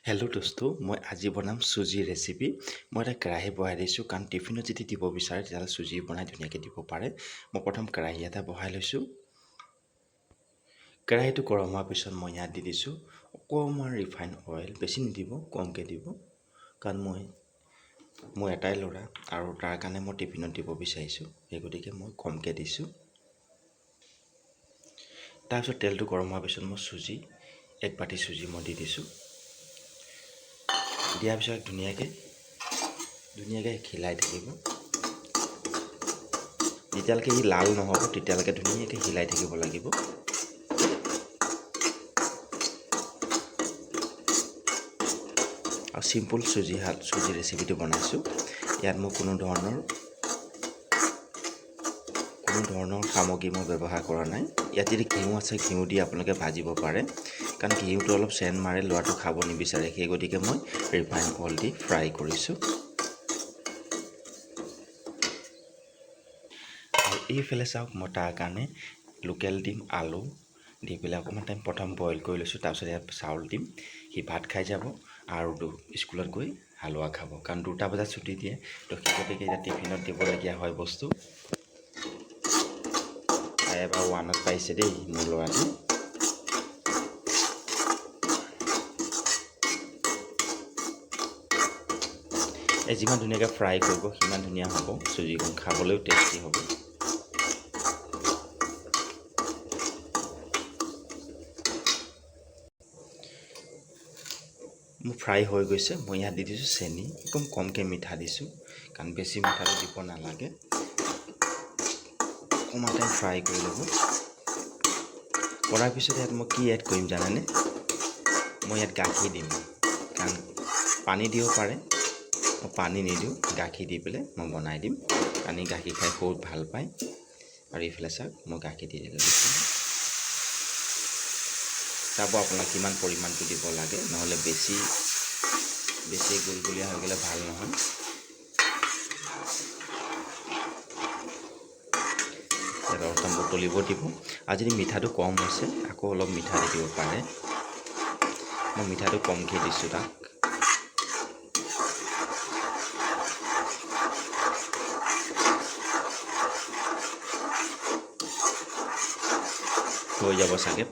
Hello' দোস্তো, মই আজি বনাম চুজি ৰেচিপি। মই এটা কেৰাহী বহাই দিছোঁ, কাৰণ টিফিনত যদি দিব বিচাৰে তেতিয়াহ'লে চুজি বনাই ধুনীয়াকৈ দিব পাৰে। মই প্ৰথম কেৰাহী এটা বহাই লৈছোঁ। কেৰাহীটো গৰম হোৱাৰ পিছত মই ইয়াত দি দিছোঁ অকণমান ৰিফাইন অইল। বেছি নিদিব, কমকৈ দিব, কাৰণ মই এটাই ল'ৰা আৰু তাৰ কাৰণে মই টিফিনত দিব বিচাৰিছোঁ, সেই গতিকে মই কমকৈ দিছোঁ। তাৰপিছত তেলটো গৰম হোৱাৰ পিছত মই এক বাতি চুজি মই দি দিছোঁ। দিয়াৰ পিছত ধুনীয়াকৈ হিলাই থাকিব। যেতিয়ালৈকে ই লাল নহ'ব তেতিয়ালৈকে ধুনীয়াকৈ হিলাই থাকিব লাগিব। আৰু চিম্পুল চুজি ৰেচিপিটো বনাইছোঁ। ইয়াত মই কোনো ধৰণৰ সামগ্ৰী মই ব্যৱহাৰ কৰা নাই। ইয়াত যদি ঘিউ আছে, ঘিউ দি আপোনালোকে ভাজিব পাৰে, কাৰণ ঘিউটো অলপ চেণ্ট মাৰে, ল'ৰাটো খাব নিবিচাৰে, সেই গতিকে মই ৰিফাইন অইল দি ফ্ৰাই কৰিছোঁ। আৰু এইফালে চাওক, মই তাৰ কাৰণে লোকেল ডিম, আলু দি পেলাই অকণমান টাইম প্ৰথম বইল কৰি লৈছোঁ। তাৰপিছত ইয়াত চাউল দিম, সি ভাত খাই যাব আৰু স্কুলত গৈ হালোৱা খাব, কাৰণ 2টা বজাত ছুটি দিয়ে। তো সেই গতিকে এতিয়া টিফিনত দিবলগীয়া হয় বস্তু। এবাৰ 1ত পাইছে দেই মোৰ ল'ৰাটো। যিমান ধুনীয়াকৈ ফ্ৰাই কৰিব সিমান ধুনীয়া হ'ব, চুজিখন খাবলৈও টেষ্টি হ'ব। মোৰ ফ্ৰাই হৈ গৈছে। মই ইয়াত দি দিছোঁ চেনি, একদম কমকৈ মিঠা দিছোঁ, কাৰণ বেছি মিঠাটো দিব নালাগে। অকণমান টাইম ফ্ৰাই কৰি ল'ব। কৰাৰ পিছত ইয়াত মই কি এড কৰিম জানেনে? মই ইয়াত গাখীৰ দিম, কাৰণ পানী দিব পাৰে, মই পানী নিদিওঁ, গাখীৰ দি পেলাই মই বনাই দিম। কাৰণ ই গাখীৰ খাই বহুত ভাল পায়। আৰু এইফালে চাওক, মই গাখীৰ দি দিলোঁ। চাব আপোনাক কিমান পৰিমাণটো দিব লাগে, নহ'লে বেছি গুলগুলীয়া হৈ গ'লে ভাল নহয়। অলপ উতলিব দিব। আৰু যদি মিঠাটো কম হৈছে আকৌ অলপ মিঠা দি দিব পাৰে। মই মিঠাটো কমকৈ দিছোঁ তাক। হৈ যাব চাগে,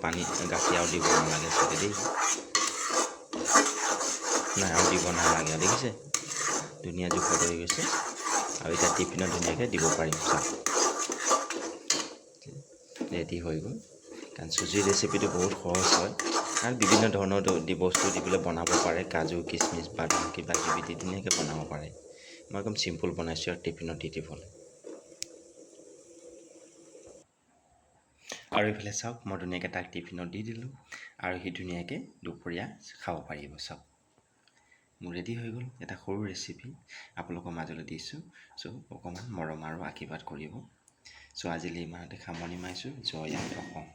গাখীৰ আৰু দিব নালাগে চাগে দেই। নাই, আৰু দিব নালাগে, দেখিছে ধুনীয়া জোখত হৈ গৈছে। আৰু এতিয়া টিফিনত ধুনীয়াকৈ দিব পাৰিম। চাওক, ৰেডি হৈ গ'ল। কাৰণ চুজিৰ ৰেচিপিটো বহুত সহজ হয়, আৰু বিভিন্ন ধৰণৰ বস্তু দি পেলাই বনাব পাৰে। কাজু, কিচমিচ, বাদাম কিবা কিবি দি ধুনীয়াকৈ বনাব পাৰে। মই একদম চিম্পুল বনাইছোঁ আৰু টিফিনত দি দিবলৈ। আৰু এইফালে চাওক, মই ধুনীয়াকৈ তাক টিফিনত দি দিলোঁ, আৰু সি ধুনীয়াকৈ দুপৰীয়া খাব পাৰিব। চাওক, মোৰ ৰেডি হৈ গ'ল এটা সৰু ৰেচিপি আপোনালোকৰ মাজলৈ দিছোঁ। চ' অকণমান মৰম আৰু আশীৰ্বাদ কৰিব। চ' আজিলৈ ইমানতে সামৰণি মাৰিছোঁ। জয় আই অসম।